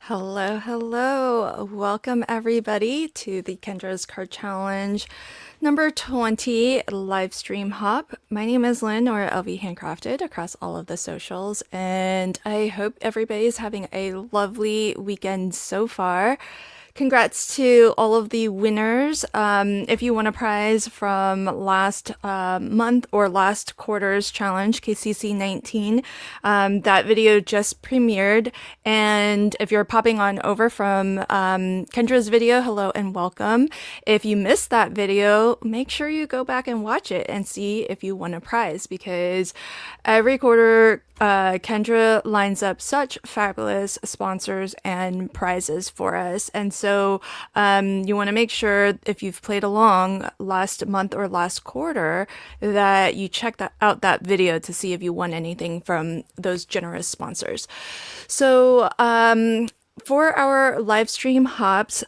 Hello, hello. Welcome everybody to the Kendra's Card Challenge number 20 Livestream Hop. My name is Lynn, or LV Handcrafted, across all of the socials, and I hope everybody's having a lovely weekend so far. Congrats to all of the winners. If you won a prize from last month or last quarter's challenge, KCC 19, that video just premiered. And if you're popping on over from Kendra's video, hello and welcome. If you missed that video, make sure you go back and watch it and see if you won a prize, because every quarter Kendra lines up such fabulous sponsors and prizes for us. And so you want to make sure, if you've played along last month or last quarter, that you check out that video to see if you won anything from those generous sponsors. So for our live stream hops,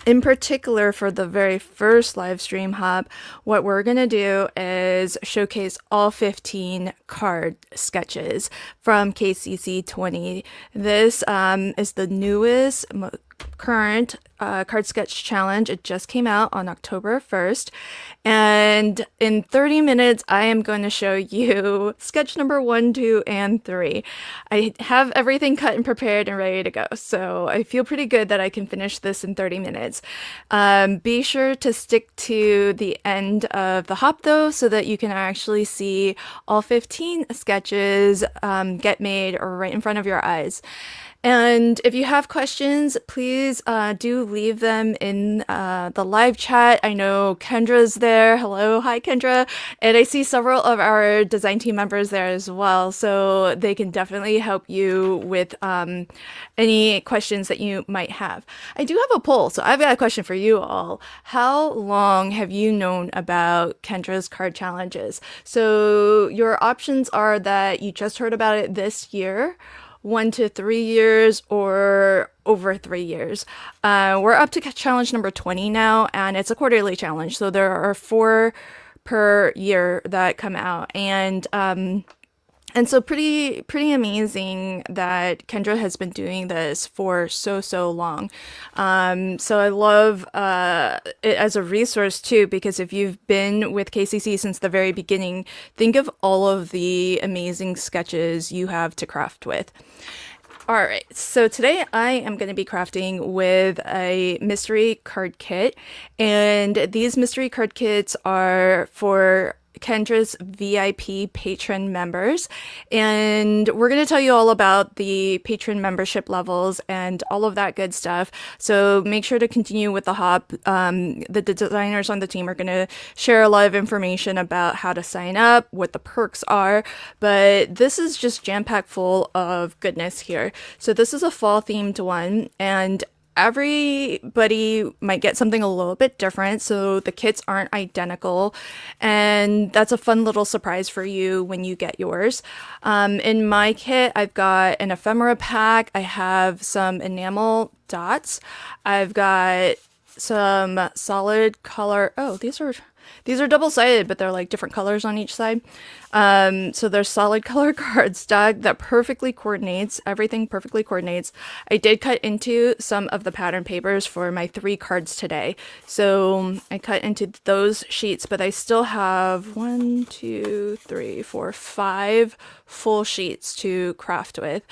in particular, for the very first live stream hop, what we're going to do is showcase all 15 card sketches from KCC 20. This is the newest, current card sketch challenge. It just came out on October 1st. And in 30 minutes, I am going to show you sketch number 1, 2, and 3. I have everything cut and prepared and ready to go. So I feel pretty good that I can finish this in 30 minutes. Be sure to stick to the end of the hop though, so that you can actually see all 15 sketches get made right in front of your eyes. And if you have questions, please do leave them in the live chat. I know Kendra's there. Hello. Hi, Kendra. And I see several of our design team members there as well, so they can definitely help you with any questions that you might have. I do have a poll, so I've got a question for you all. How long have you known about Kendra's card challenges? So your options are that you just heard about it this year, 1 to 3 years, or over 3 years. We're up to challenge number 20 now, and it's a quarterly challenge, so there are 4 per year that come out. And so pretty amazing that Kendra has been doing this for so long. So I love it as a resource too, because if you've been with KCC since the very beginning, think of all of the amazing sketches you have to craft with. All right, so today I am going to be crafting with a mystery card kit, and these mystery card kits are for Kendra's VIP patron members, and we're going to tell you all about the patron membership levels and all of that good stuff. So make sure to continue with the hop. The designers on the team are going to share a lot of information about how to sign up, what the perks are, but this is just jam-packed full of goodness here. So this is a fall themed one, and everybody might get something a little bit different, so the kits aren't identical, and that's a fun little surprise for you when you get yours. In my kit, I've got an ephemera pack, I have some enamel dots, I've got some solid color. Oh, these are double-sided, but they're like different colors on each side. So there's solid color cardstock that perfectly coordinates. Everything perfectly coordinates. I did cut into some of the pattern papers for my 3 cards today. So I cut into those sheets, but I still have 1, 2, 3, 4, 5 full sheets to craft with.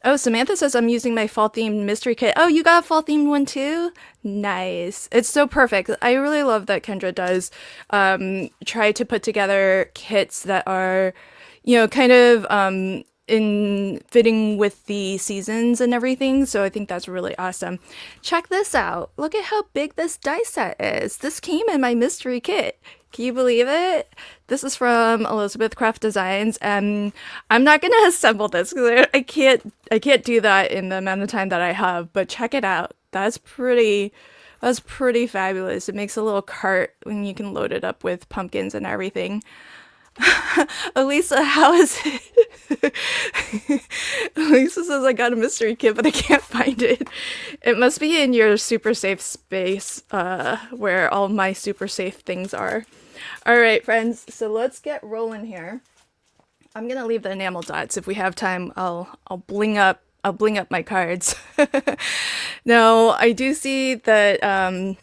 Oh, Samantha says I'm using my fall-themed mystery kit. Oh, you got a fall-themed one too? Nice. It's so perfect. I really love that Kendra does try to put together kits that are, kind of in fitting with the seasons and everything. So I think that's really awesome. Check this out. Look at how big this die set is. This came in my mystery kit. Can you believe it? This is from Elizabeth Craft Designs, and I'm not gonna assemble this because I can't do that in the amount of time that I have. But check it out. That's pretty fabulous. It makes a little cart when you can load it up with pumpkins and everything. Elisa, how is it? Elisa says I got a mystery kit, but I can't find it. It must be in your super safe space, where all my super safe things are. All right, friends, so let's get rolling here. I'm gonna leave the enamel dots. If we have time, I'll bling up I'll bling up my cards. Now, I do see that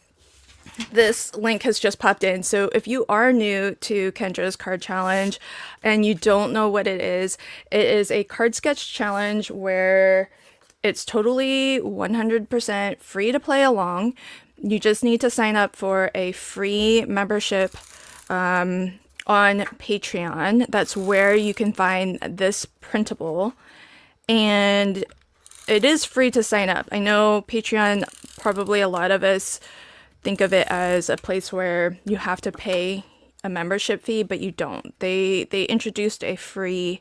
this link has just popped in. So if you are new to Kendra's card challenge and you don't know what it is a card sketch challenge where it's totally 100% free to play along. You just need to sign up for a free membership on Patreon. That's where you can find this printable. And it is free to sign up. I know Patreon, probably a lot of us think of it as a place where you have to pay a membership fee, but you don't. They introduced a free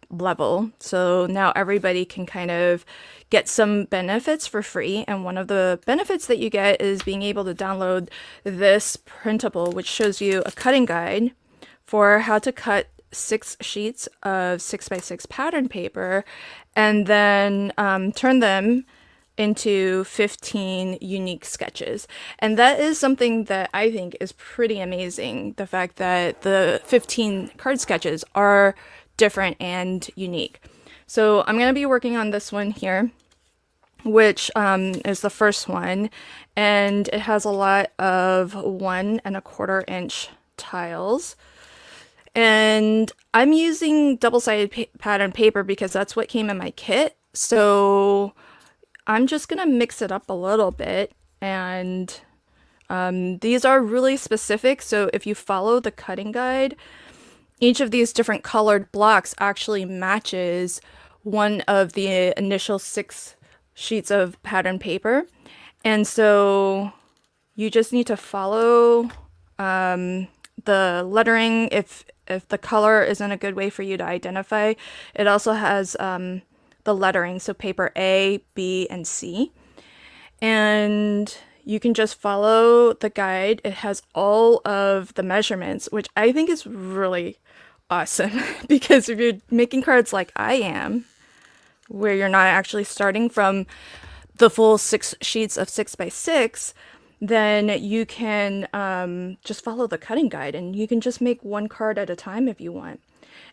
level, so now everybody can kind of get some benefits for free. And one of the benefits that you get is being able to download this printable, which shows you a cutting guide for how to cut 6 sheets of 6x6 pattern paper and then turn them into 15 unique sketches. And that is something that I think is pretty amazing. The fact that the 15 card sketches are different and unique. So I'm going to be working on this one here, which is the first one. And it has a lot of 1¼ inch tiles. And I'm using double-sided pattern paper because that's what came in my kit. So I'm just going to mix it up a little bit, and these are really specific, so if you follow the cutting guide, each of these different colored blocks actually matches one of the initial 6 sheets of pattern paper, and so you just need to follow the lettering if the color isn't a good way for you to identify. It also has the lettering, so paper A, B, and C. And you can just follow the guide. It has all of the measurements, which I think is really awesome because if you're making cards like I am, where you're not actually starting from the full 6 sheets of 6x6, then you can just follow the cutting guide and you can just make one card at a time if you want.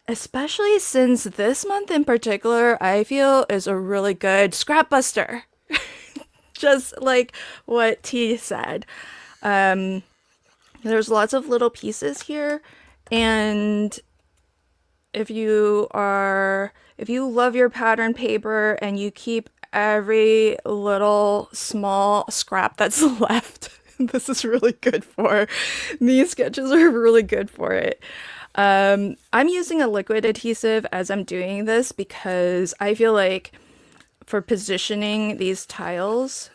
Especially since this month in particular, I feel is a really good scrap buster. Just like what T said. There's lots of little pieces here, and if you love your pattern paper and you keep every little small scrap that's left, this is really good for. These sketches are really good for it. I'm using a liquid adhesive as I'm doing this because I feel like for positioning these tiles,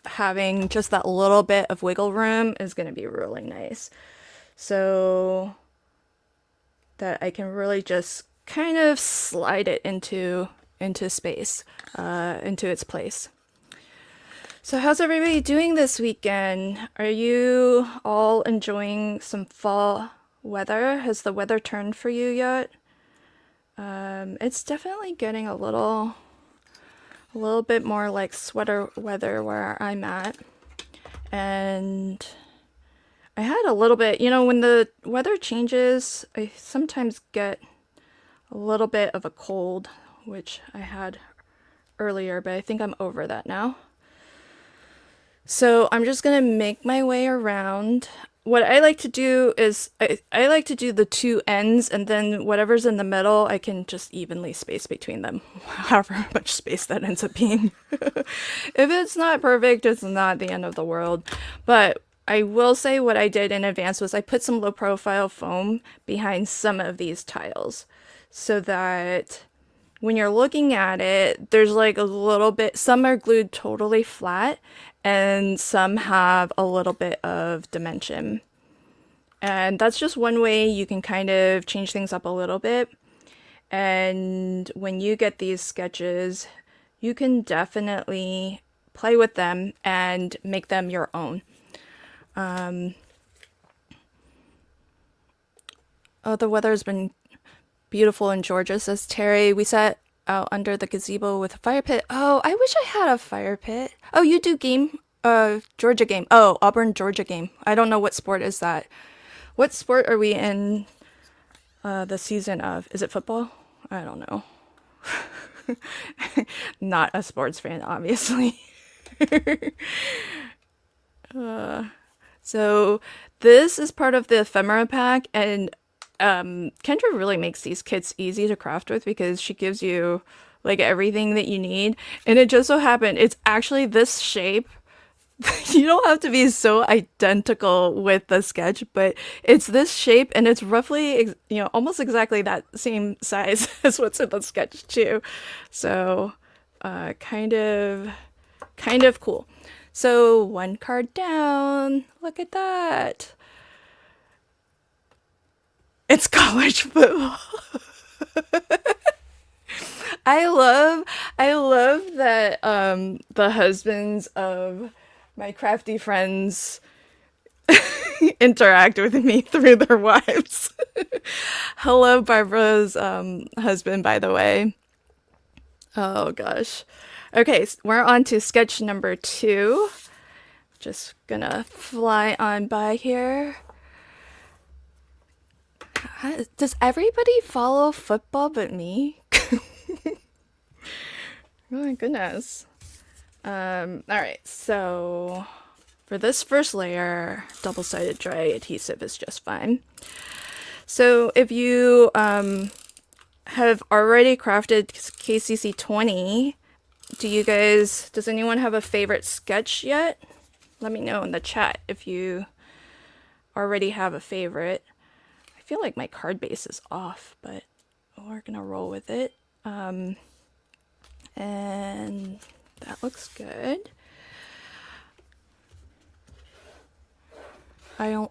having just that little bit of wiggle room is going to be really nice. So that I can really just kind of slide it into space, into its place. So how's everybody doing this weekend? Are you all enjoying some fall weather? Has the weather turned for you yet? It's definitely getting a little bit more like sweater weather where I'm at. And I had a little bit, when the weather changes, I sometimes get a little bit of a cold, which I had earlier, but I think I'm over that now. So I'm just gonna make my way around. What I like to do is I like to do the 2 ends, and then whatever's in the middle, I can just evenly space between them, however much space that ends up being. If it's not perfect, it's not the end of the world. But I will say what I did in advance was I put some low profile foam behind some of these tiles so that when you're looking at it, there's like a little bit, some are glued totally flat and some have a little bit of dimension. And that's just one way you can kind of change things up a little bit. And when you get these sketches, you can definitely play with them and make them your own. Oh, the weather has been beautiful in Georgia, says Terry. We sat out under the gazebo with a fire pit. Oh, I wish I had a fire pit. Oh, you do game? Georgia game. Oh, Auburn, Georgia game. I don't know what sport is that. What sport are we in the season of? Is it football? I don't know. Not a sports fan, obviously. So this is part of the ephemera pack, and Kendra really makes these kits easy to craft with because she gives you like everything that you need. And it just so happened it's actually this shape. You don't have to be so identical with the sketch, but it's this shape and it's roughly, almost exactly that same size as what's in the sketch too. So, kind of cool. So one card down. Look at that. It's college football. I love that the husbands of my crafty friends interact with me through their wives. Hello, Barbara's husband, by the way. Oh gosh. Okay, we're on to sketch number 2. Just gonna fly on by here. Does everybody follow football but me? Oh my goodness. Alright, so for this first layer, double-sided dry adhesive is just fine. So if you have already crafted KCC 20, does anyone have a favorite sketch yet? Let me know in the chat if you already have a favorite. I feel like my card base is off, but we're gonna roll with it. And that looks good. I don't.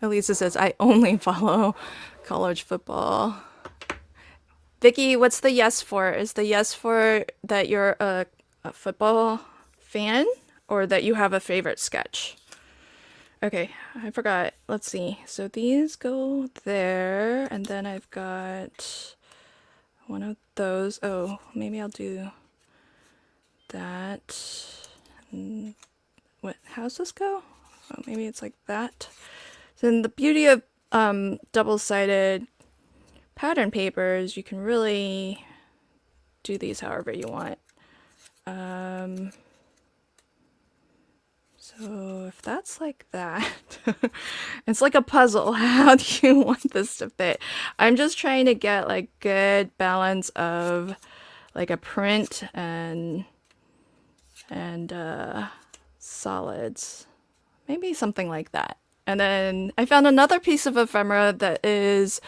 Elisa says I only follow college football. Vicky, what's the yes for? Is the yes for that you're a football fan or that you have a favorite sketch? Okay, I forgot. Let's see. So these go there, and then I've got one of those. Oh, maybe I'll do that. What? How's this go? Oh, maybe it's like that. Then the beauty of double-sided pattern papers, you can really do these however you want. So if that's like that, it's like a puzzle. How do you want this to fit? I'm just trying to get like good balance of like a print and solids. Maybe something like that. And then I found another piece of ephemera that is,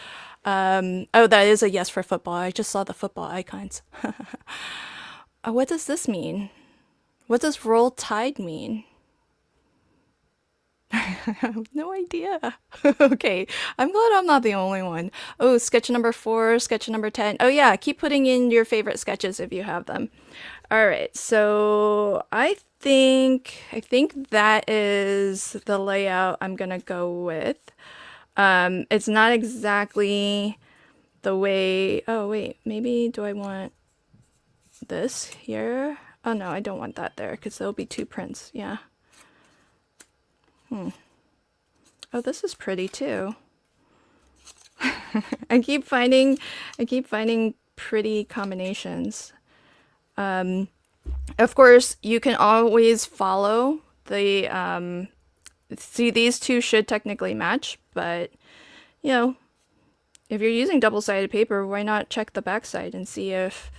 oh, that is a yes for football. I just saw the football icons. What does this mean? What does roll tide mean? I have no idea. Okay, I'm glad I'm not the only one. Oh, sketch number 4, sketch number 10. Oh yeah, keep putting in your favorite sketches if you have them. All right, so I think that is the layout I'm gonna go with. It's not exactly the way. Oh wait, maybe do I want this here? Oh no, I don't want that there because there'll be 2 prints. Yeah. Oh, this is pretty too. I keep finding pretty combinations. Of course, you can always follow the see, these 2 should technically match, but if you're using double-sided paper, why not check the backside and see if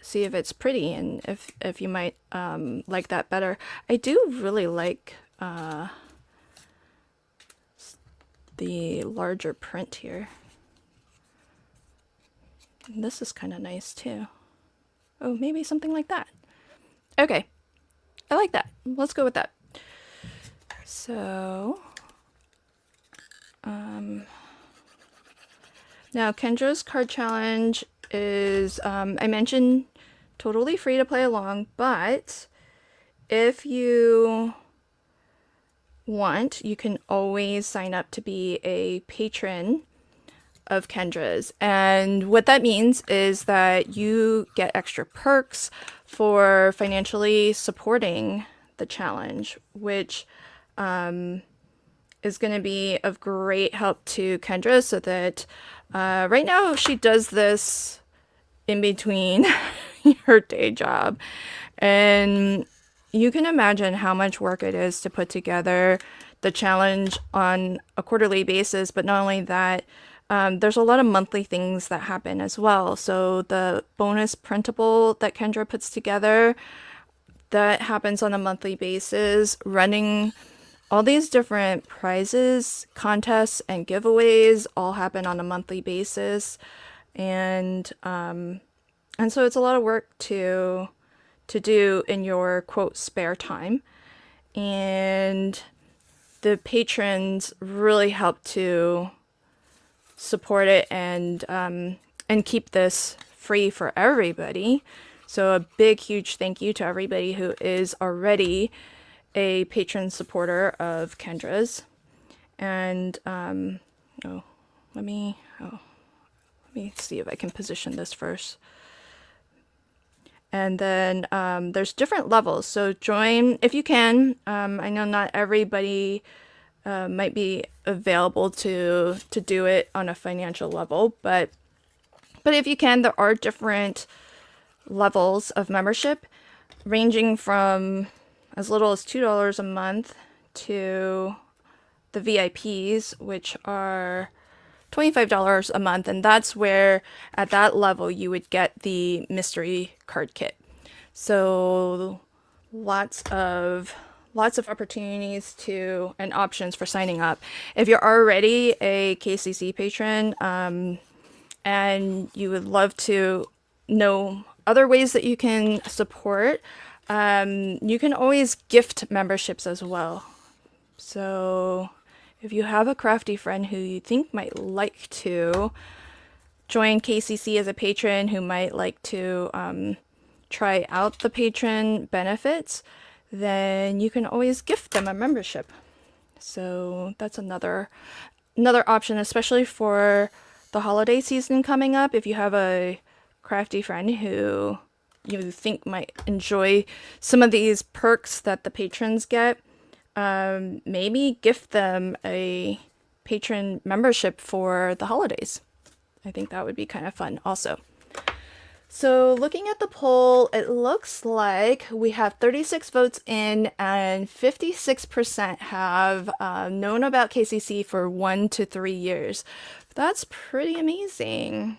it's pretty and if you might like that better. I do really like the larger print here. And this is kind of nice too. Oh, maybe something like that. Okay, I like that. Let's go with that. So, now Kendra's card challenge is, I mentioned, totally free to play along, but if you want, you can always sign up to be a patron of Kendra's. And what that means is that you get extra perks for financially supporting the challenge, which is going to be of great help to Kendra so that right now she does this in between your day job. And you can imagine how much work it is to put together the challenge on a quarterly basis. But not only that, there's a lot of monthly things that happen as well. So the bonus printable that Kendra puts together, that happens on a monthly basis, running all these different prizes, contests, and giveaways all happen on a monthly basis. And so it's a lot of work to do in your quote spare time. And the patrons really help to support it and keep this free for everybody. So a big, huge thank you to everybody who is already a patron supporter of Kendra's. And let me see if I can position this first. And then there's different levels. So join if you can. I know not everybody might be available to do it on a financial level, but if you can, there are different levels of membership, ranging from as little as $2 a month to the VIPs, which are $25 a month, and that's where at that level you would get the mystery card kit. So lots of opportunities to and options for signing up. If you're already a KCC patron and you would love to know other ways that you can support, you can always gift memberships as well. So if you have a crafty friend who you think might like to join KCC as a patron, who might like to try out the patron benefits, then you can always gift them a membership. So that's another option, especially for the holiday season coming up. If you have a crafty friend who you think might enjoy some of these perks that the patrons get, maybe gift them a patron membership for the holidays. I think that would be kind of fun also. So looking at the poll, it looks like we have 36 votes in and 56% have known about KCC for 1 to 3 years. That's pretty amazing.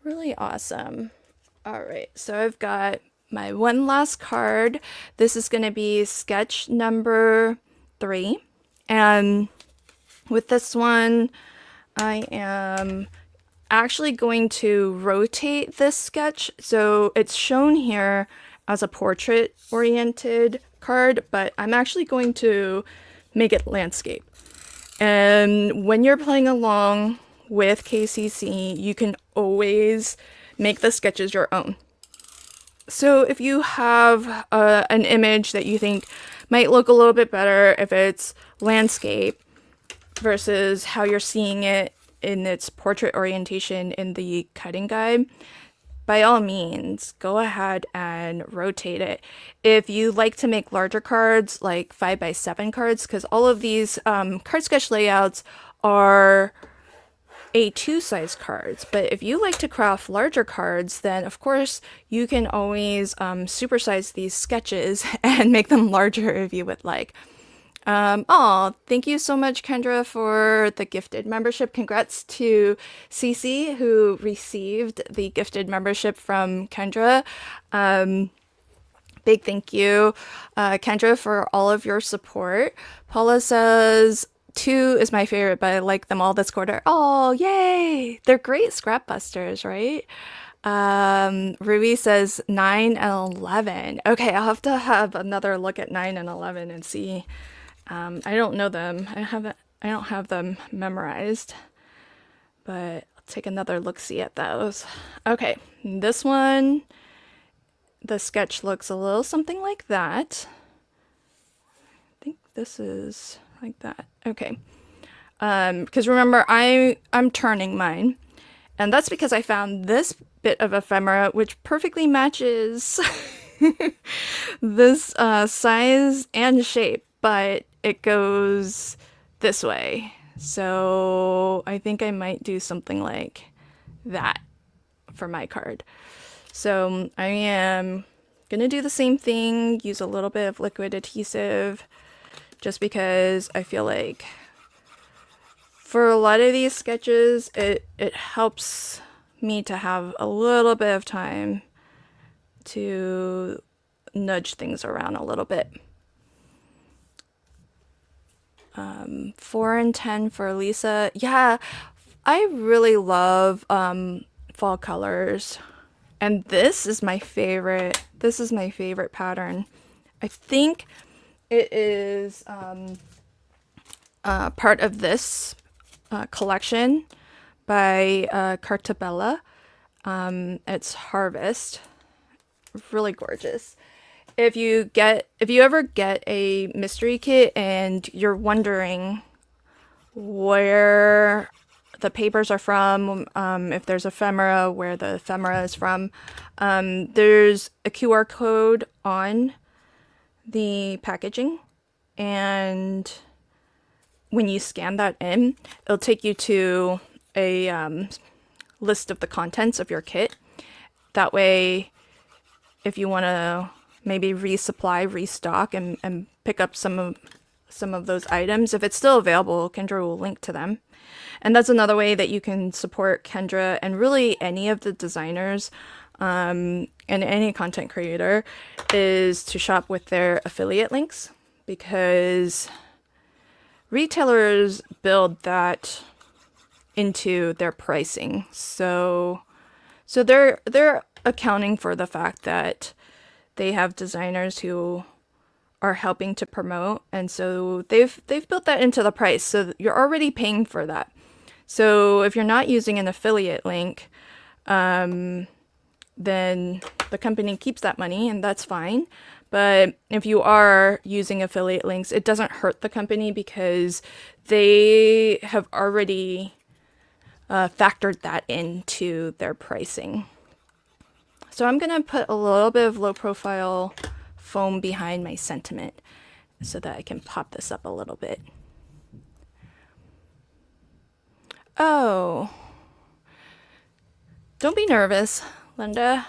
Really awesome. All right, so I've got my one last card. This is going to be sketch number 3. And with this one, I am actually going to rotate this sketch. So it's shown here as a portrait oriented card, but I'm actually going to make it landscape. And when you're playing along with KCC, you can always make the sketches your own. So if you have an image that you think might look a little bit better if it's landscape versus how you're seeing it in its portrait orientation in the cutting guide, by all means, go ahead and rotate it. If you like to make larger cards, like 5x7 cards, because all of these card sketch layouts are A2 size cards, but if you like to craft larger cards, then of course you can always supersize these sketches and make them larger if you would like. Thank you so much, Kendra, for the gifted membership. Congrats to Cece, who received the gifted membership from Kendra. Big thank you, Kendra, for all of your support. Paula says 2 is my favorite, but I like them all this quarter. Oh, yay! They're great scrap busters, right? Ruby says 9 and 11. Okay, I'll have to have another look at 9 and 11 and see. I don't know them. I don't have them memorized, but I'll take another look-see at those. Okay, this one, the sketch looks a little something like that. I think this is like that. Okay. Because remember, I'm turning mine, and that's because I found this bit of ephemera which perfectly matches this size and shape, but it goes this way. So I think I might do something like that for my card. So I am gonna do the same thing, use a little bit of liquid adhesive, just because I feel like for a lot of these sketches, it helps me to have a little bit of time to nudge things around a little bit. 4 and 10 for Lisa. Yeah, I really love fall colors. And this is my favorite. This is my favorite pattern. I think it is part of this collection by Cartabella. It's Harvest. Really gorgeous. If you ever get a mystery kit and you're wondering where the papers are from, if there's ephemera, where the ephemera is from, there's a QR code on the packaging, and when you scan that in, it'll take you to a list of the contents of your kit. That way, if you want to maybe restock and pick up some of those items, if it's still available, Kendra will link to them. And that's another way that you can support Kendra and really any of the designers and any content creator, is to shop with their affiliate links, because retailers build that into their pricing. So they're accounting for the fact that they have designers who are helping to promote, and so they've built that into the price, so you're already paying for that. So if you're not using an affiliate link, then the company keeps that money, and that's fine. But if you are using affiliate links, it doesn't hurt the company because they have already factored that into their pricing. So I'm going to put a little bit of low profile foam behind my sentiment so that I can pop this up a little bit. Oh, don't be nervous, Linda.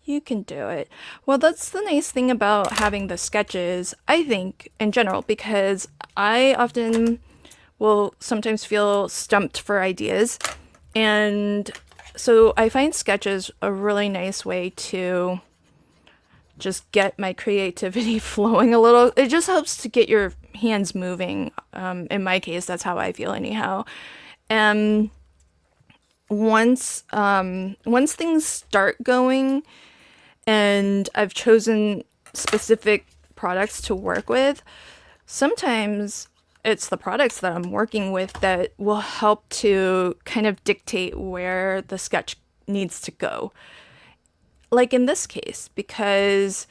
You can do it. Well, that's the nice thing about having the sketches, I think, in general, because I often will sometimes feel stumped for ideas. And so I find sketches a really nice way to just get my creativity flowing a little. It just helps to get your hands moving. In my case, that's how I feel anyhow. And once things start going and I've chosen specific products to work with, sometimes it's the products that I'm working with that will help to kind of dictate where the sketch needs to go. Like in this case, because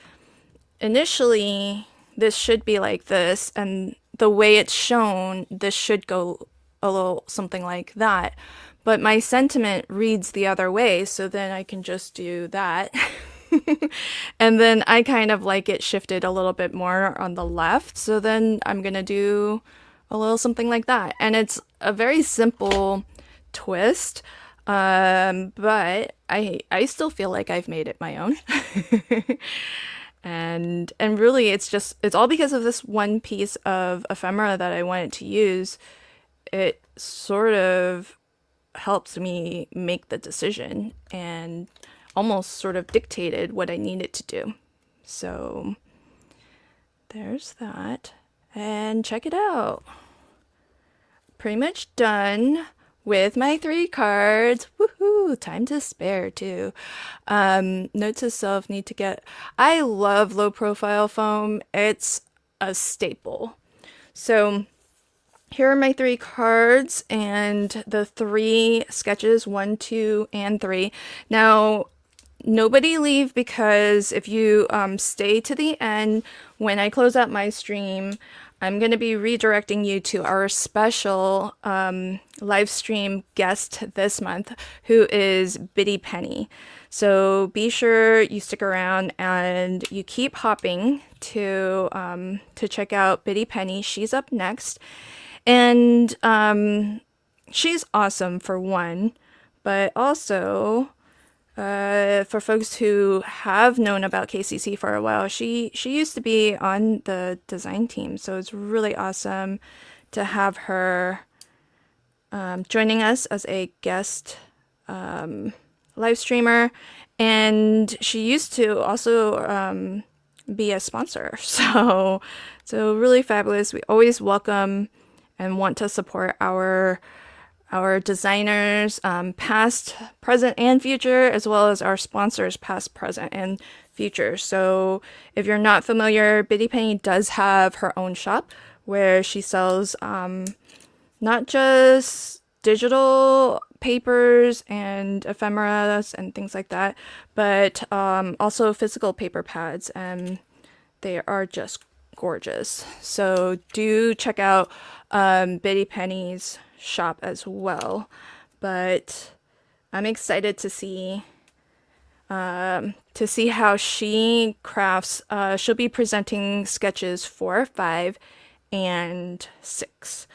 initially this should be like this, and the way it's shown, this should go a little something like that. But my sentiment reads the other way, so then I can just do that. And then I kind of like it shifted a little bit more on the left, so then I'm gonna do a little something like that. And it's a very simple twist, but I still feel like I've made it my own. And really it's all because of this one piece of ephemera that I wanted to use. It sort of helps me make the decision and almost sort of dictated what I needed to do. So there's that. And check it out. Pretty much done with my 3 cards. Woohoo! Time to spare too. Note to self, need to get... I love low profile foam. It's a staple. So here are my 3 cards and the 3 sketches, 1, 2, and 3. Now, nobody leave, because if you stay to the end, when I close out my stream, I'm going to be redirecting you to our special live stream guest this month, who is Biddy Penny. So be sure you stick around and you keep hopping to check out Biddy Penny. She's up next. And she's awesome, for one, But also, for folks who have known about KCC for a while, she used to be on the design team, so it's really awesome to have her joining us as a guest live streamer. And she used to also be a sponsor, so really fabulous. We always welcome and want to support our designers, past, present, and future, as well as our sponsors, past, present, and future. So if you're not familiar, Bitty Penny does have her own shop where she sells not just digital papers and ephemeras and things like that, but also physical paper pads, and they are just gorgeous. So do check out Bitty Penny's shop as well. But I'm excited to see how she crafts. She'll be presenting sketches 4, 5, and 6.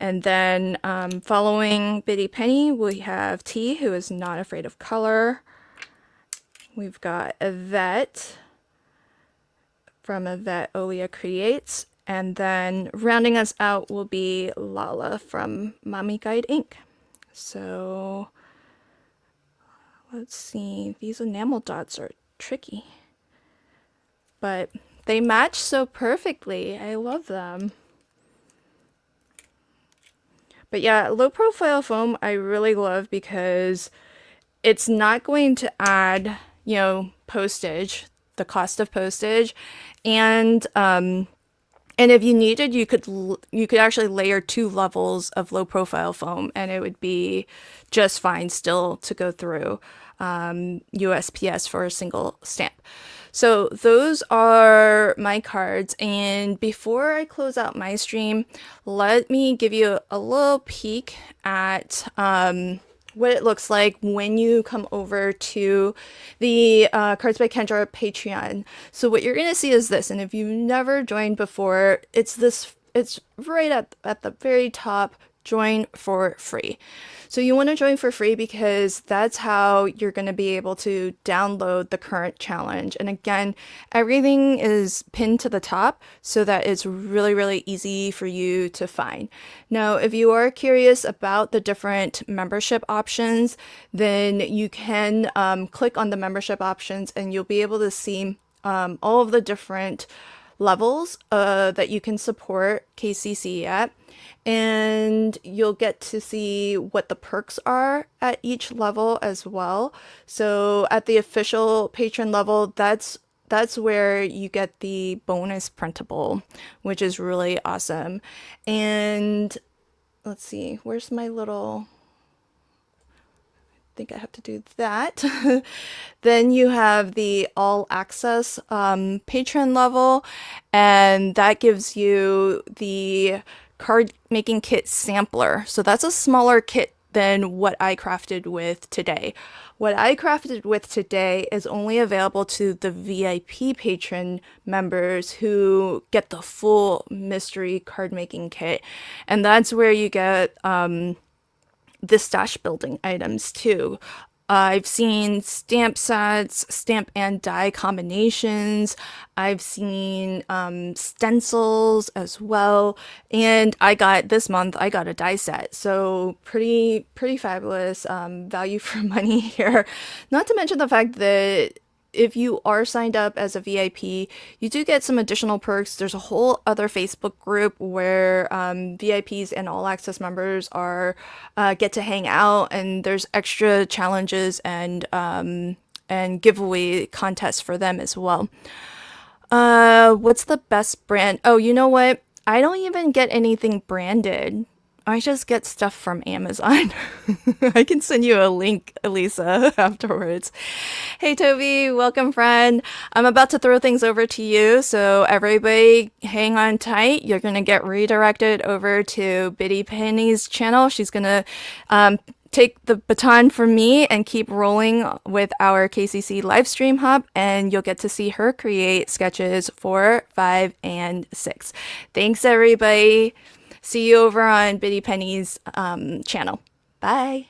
And then following Bitty Penny, we have T, who is not afraid of color. We've got Yvette from Yvette Olia Creates. And then rounding us out will be Lala from Mommy Guide Inc. So let's see. These enamel dots are tricky, but they match so perfectly. I love them. But yeah, low profile foam I really love because it's not going to add, postage, the cost of postage, and if you needed, you could actually layer 2 levels of low profile foam, and it would be just fine still to go through USPS for a single stamp. So those are my cards, and before I close out my stream, let me give you a little peek at what it looks like when you come over to the Cards by Kendra Patreon. So what you're gonna see is this, and if you've never joined before, it's right at the very top, join for free. So you want to join for free because that's how you're going to be able to download the current challenge. And again, everything is pinned to the top so that it's really, really easy for you to find. Now, if you are curious about the different membership options, then you can click on the membership options and you'll be able to see all of the different levels that you can support KCC at. And you'll get to see what the perks are at each level as well. So at the official patron level, that's where you get the bonus printable, which is really awesome. And let's see, where's my little... I think I have to do that. Then you have the all access patron level, and that gives you the card making kit sampler. So that's a smaller kit than what I crafted with today. What I crafted with today is only available to the VIP patron members who get the full mystery card making kit. And that's where you get the stash building items too. I've seen stamp sets, stamp and die combinations. I've seen stencils as well. And this month I got a die set. So pretty fabulous value for money here. Not to mention the fact that if you are signed up as a VIP, you do get some additional perks. There's a whole other Facebook group where VIPs and all access members get to hang out, and there's extra challenges and giveaway contests for them as well. What's the best brand? Oh, you know what? I don't even get anything branded. I just get stuff from Amazon. I can send you a link, Elisa, afterwards. Hey, Toby, welcome, friend. I'm about to throw things over to you, so everybody hang on tight. You're going to get redirected over to Bitty Penny's channel. She's going to take the baton from me and keep rolling with our KCC Livestream Hop, and you'll get to see her create sketches 4, 5, and 6. Thanks, everybody. See you over on Bitty Penny's channel. Bye.